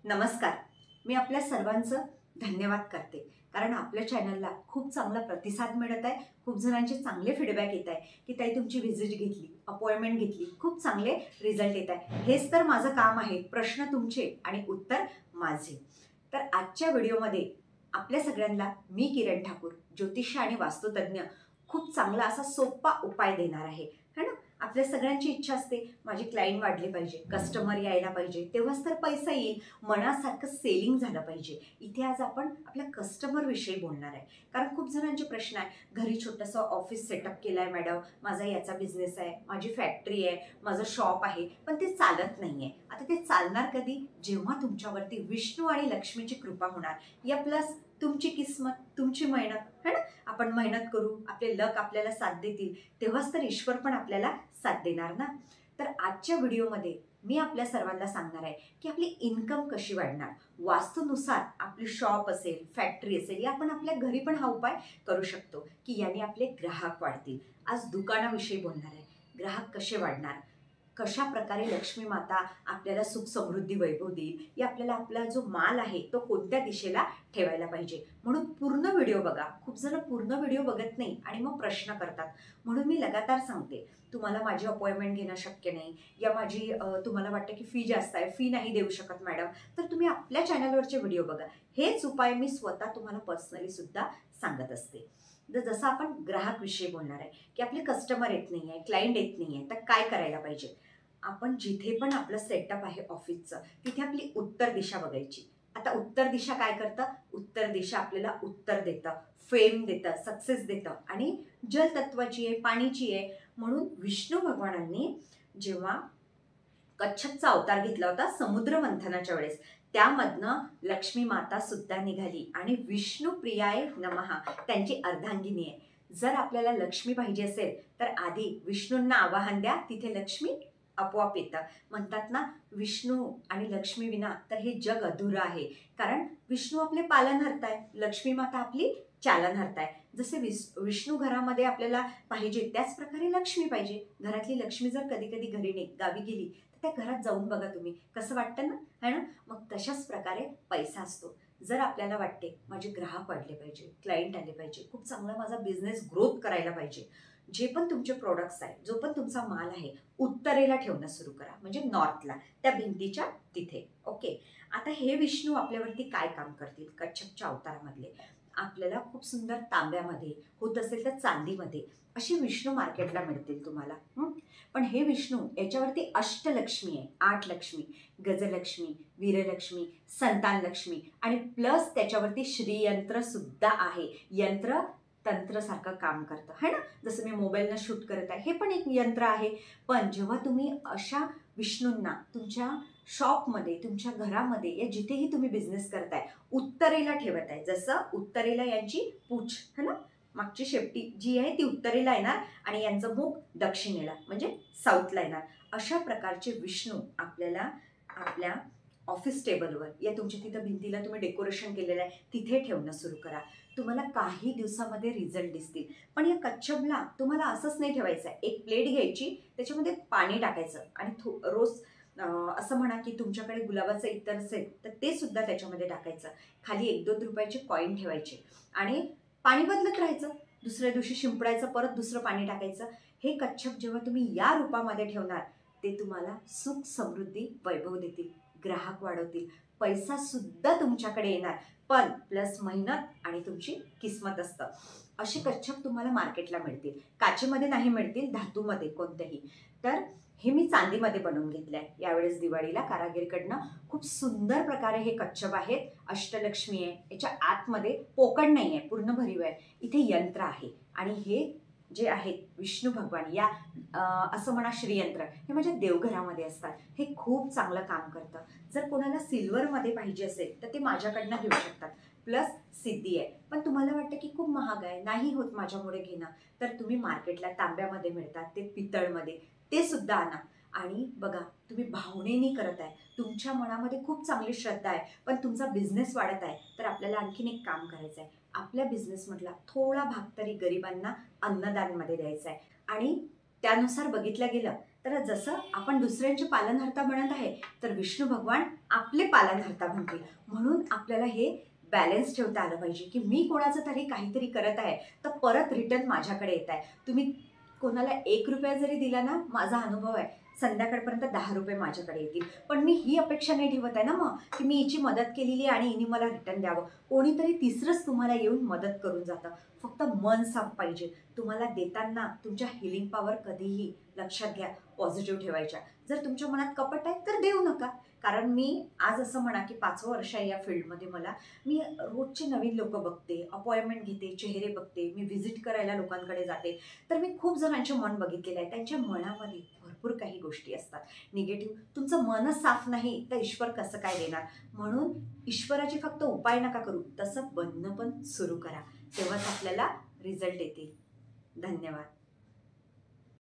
नमस्कार. मी आपल्या सर्वांचं धन्यवाद करते. कारण आपल्या चॅनलला खूप चांगला प्रतिसाद मिळत आहे. खूप जणांचे चांगले फीडबॅक येत आहे की ताई तुमची व्हिजिट घेतली, अपॉइंटमेंट घेतली, खूप चांगले रिझल्ट येत आहे. हेच तर माझं काम आहे. प्रश्न तुमचे आणि उत्तर माझे. तर आजच्या व्हिडिओमध्ये आपल्या सगळ्यांना मी किरण ठाकूर, ज्योतिष आणि वास्तुतज्ञ, खूप चांगला असा सोपा उपाय देणार आहे. है ना? आपल्या सगळ्यांची इच्छा असते माझे क्लायंट वाढले पाहिजे, कस्टमर यायला पाहिजे, तेव्हाच तर पैसा येईल, मनासारखं सेलिंग झालं पाहिजे. इथे आज आपण आपल्या कस्टमर विषयी बोलणार आहे. कारण खूप जणांचे प्रश्न आहे, घरी छोटंसं ऑफिस सेटअप केलं आहे मॅडम, माझा याचा बिझनेस आहे, माझी फॅक्टरी आहे, माझं शॉप आहे, पण ते चालत नाही आहे. आता ते चालणार कधी? जेव्हा तुमच्यावरती विष्णू आणि लक्ष्मीची कृपा होणार, या प्लस तुमची किस्मत, तुमची मेहनत. है ना? आपण मेहनत करू, आपले लक आपल्याला साथ देतील, तेव्हाच तर ईश्वर पण आपल्याला साथ देणार ना. तर आजच्या व्हिडिओमध्ये मी आपल्या सर्वांना सांगणार आहे की आपली इन्कम कशी वाढणार. वास्तूनुसार आपली शॉप असेल, फॅक्टरी असेल, या आपण आपल्या घरी पण हा उपाय करू शकतो की याने आपले ग्राहक वाढतील. आज दुकानाविषयी बोलणार आहे. ग्राहक कसे वाढणार, कशा प्रकारे लक्ष्मी माता आपल्याला सुख समृद्धी वैभव देईल, या आपल्याला आपला जो माल आहे तो कोणत्या दिशेला ठेवायला पाहिजे. म्हणून पूर्ण व्हिडिओ बघा. खूप जण पूर्ण व्हिडिओ बघत नाही आणि मग प्रश्न करतात. म्हणून मी लगातार सांगते, तुम्हाला माझी अपॉइंटमेंट घेणं शक्य नाही, या माझी तुम्हाला वाटतं की फी जास्त आहे, फी नाही देऊ शकत मॅडम, तर तुम्ही आपल्या चॅनलवरचे व्हिडिओ बघा. हेच उपाय मी स्वतः तुम्हाला पर्सनली सुद्धा सांगत असते. तर जसं आपण ग्राहक विषयी बोलणार आहे की आपले कस्टमर येत नाही आहे, क्लायंट येत नाही आहे, तर काय करायला पाहिजे. आपण जिथे पण आपलं सेटअप आहे ऑफिसचं, तिथे आपली उत्तर दिशा बघायची. आता उत्तर दिशा काय करतं? उत्तर दिशा आपल्याला उत्तर देतं, फेम देतं, सक्सेस देतं आणि जलतत्वाची आहे, पाणीची आहे. म्हणून विष्णू भगवानांनी जेव्हा कच्छपचा अवतार घेतला होता समुद्र मंथनाच्या वेळेस, त्यामधनं लक्ष्मी माता सुद्धा निघाली आणि विष्णू प्रियाय नमः त्यांची अर्धांगिनी आहे. जर आपल्याला लक्ष्मी पाहिजे असेल तर आधी विष्णूंना आवाहन द्या, तिथे लक्ष्मी आपोआप येतं. म्हणतात ना, विष्णू आणि लक्ष्मी विना तर हे जग अधुरं आहे. कारण विष्णू आपले पालनहर्ता आहे, लक्ष्मी माता आपली चालनहर्ता आहे. जसे विष्णू घरामध्ये आपल्याला पाहिजे, त्याच प्रकारे लक्ष्मी पाहिजे. घरातली लक्ष्मी जर कधी कधी घरी गावी गेली, त्या घरात जाऊन बघा तुम्ही, कसं वाटतं ना, है ना? मग तशाच प्रकारे पैसा असतो. जर आपल्याला वाटते माझे ग्राहक वाढले पाहिजे, क्लायंट आले पाहिजे, खूप चांगला माझा बिझनेस ग्रोथ करायला पाहिजे, जे पण तुमचे प्रोडक्ट्स आहे, जो पण तुमचा माल आहे, उत्तरेला ठेवणं सुरू करा. म्हणजे नॉर्थला, त्या भिंतीच्या तिथे. ओके. आता हे विष्णू आपल्यावरती काय काम करतील कच्छपच्या अवतारामधले? आपल्याला खूप सुंदर तांब्यामध्ये, होत असेल तर चांदीमध्ये, अशी विष्णू मार्केटला मिळतील तुम्हाला. पण हे विष्णू याच्यावरती अष्टलक्ष्मी आहे, 8 लक्ष्मी, गजलक्ष्मी, वीरलक्ष्मी, संतान लक्ष्मी आणि प्लस त्याच्यावरती श्रीयंत्र सुद्धा आहे. यंत्र तंत्रसारखं काम करतं, है ना? जसं मी मोबाईलनं शूट करत आहे, हे पण एक यंत्र आहे. पण जेव्हा तुम्ही अशा विष्णूंना तुमच्या शॉपमध्ये, तुमच्या घरामध्ये, या जिथेही तुम्ही बिझनेस करताय, उत्तरेला ठेवत आहे, जसं उत्तरेला यांची पूछ, है ना, मागची शेपटी जी आहे ती उत्तरेला येणार आणि यांचं मुख दक्षिणेला म्हणजे साऊथला येणार. अशा प्रकारचे विष्णू आपल्याला आपल्या ऑफिस टेबलवर, या तुमच्या तिथं भिंतीला तुम्ही डेकोरेशन केलेलं आहे तिथे ठेवणं सुरू करा. तुम्हाला काही दिवसामध्ये रिझल्ट दिसतील. पण या कच्छपला तुम्हाला असंच नाही ठेवायचं आहे. एक प्लेट घ्यायची, त्याच्यामध्ये पाणी टाकायचं आणि रोज असं म्हणा की तुमच्याकडे गुलाबाचं इतर असेल तर ते सुद्धा त्याच्यामध्ये टाकायचं. खाली 1-2 रुपयाचे कॉईन ठेवायचे आणि पाणी बदलत राहायचं. दुसऱ्या दिवशी शिंपडायचं, परत दुसरं पाणी टाकायचं. हे कच्छप जेव्हा तुम्ही या रूपामध्ये ठेवणार, ते तुम्हाला सुख समृद्धी वैभव देतील, ग्राहक वाढवतील, पैसा सुद्धा तुमच्याकडे येणार. पण प्लस मेहनत आणि तुमची किस्मत असतं. असे कच्छप तुम्हाला मार्केटला मिळतील. काचेमध्ये नाही मिळतील, धातूमध्ये कोणत्याही. तर हे मी चांदीमध्ये बनवून घेतलं आहे यावेळेस दिवाळीला कारागीरकडनं. खूप सुंदर प्रकारे हे कच्छप आहेत. अष्टलक्ष्मी आहे, याच्या आतमध्ये पोकळ नाही आहे, पूर्ण भरीव आहे. इथे यंत्र आहे आणि हे जे आहेत विष्णू भगवान, या असं म्हणा श्रीयंत्र, हे माझ्या देवघरामध्ये असतात. हे खूप चांगलं काम करतं. जर कोणाला सिल्वरमध्ये पाहिजे असेल तर ते माझ्याकडनं घेऊ शकतात. प्लस सिद्धी आहे. पण तुम्हाला वाटतं की खूप महाग आहे, नाही होत माझ्यामुळे घेणं, तर तुम्ही मार्केटला तांब्यामध्ये मिळतात, ते पितळमध्ये, ते सुद्धा आणा. आणि बघा, तुम्ही भावनेने करत आहे, तुमच्या मनामध्ये खूप चांगली श्रद्धा आहे, पण तुमचा बिझनेस वाढत आहे, तर आपल्याला आणखीन एक काम करायचं आहे. आपल्या बिझनेसमधला थोडा भाग तरी गरिबांना अन्नदानमध्ये द्यायचा आहे. आणि त्यानुसार बघितलं गेलं तर जसं आपण दुसऱ्यांचे पालनहर्ता बनत आहे, तर विष्णू भगवान आपले पालनकर्ता बनतील. म्हणून आपल्याला हे बॅलन्स ठेवता आलं पाहिजे की मी कोणाचं तरी काहीतरी करत आहे तर परत रिटर्न माझ्याकडे येत आहे. तुम्ही कोणाला 1 रुपया जरी दिला ना, माझा अनुभव आहे संध्याकाळपर्यंत 10 रुपये माझ्याकडे येतील. पण मी ही अपेक्षा नाही ठेवत आहे ना मग की मी हिची मदत केलेली आहे आणि हिने मला रिटर्न द्यावं. कोणीतरी तिसरंच तुम्हाला येऊन मदत करून जातं. फक्त मन साफ पाहिजे. तुम्हाला देताना तुमच्या हिलिंग पॉवर कधीही लक्षात घ्या पॉझिटिव्ह ठेवायच्या. जर तुमच्या मनात कपट आहे तर देऊ नका. कारण मी आज असं म्हणा की 5वं वर्ष आहे या फील्डमध्ये मला. मी रोजचे नवीन लोक बघते, अपॉइंटमेंट घेते, चेहरे बघते, मी व्हिजिट करायला लोकांकडे जाते. तर मी खूप जणांचे मन बघितलेलं आहे. त्यांच्या मनामध्ये भरपूर काही गोष्टी असतात निगेटिव्ह. तुमचं मनच साफ नाही तर ईश्वर कसं काय देणार. म्हणून ईश्वराची फक्त उपाय नका करू, तसं बनणं पण सुरू करा. तेव्हाच आपल्याला रिझल्ट येतील. धन्यवाद.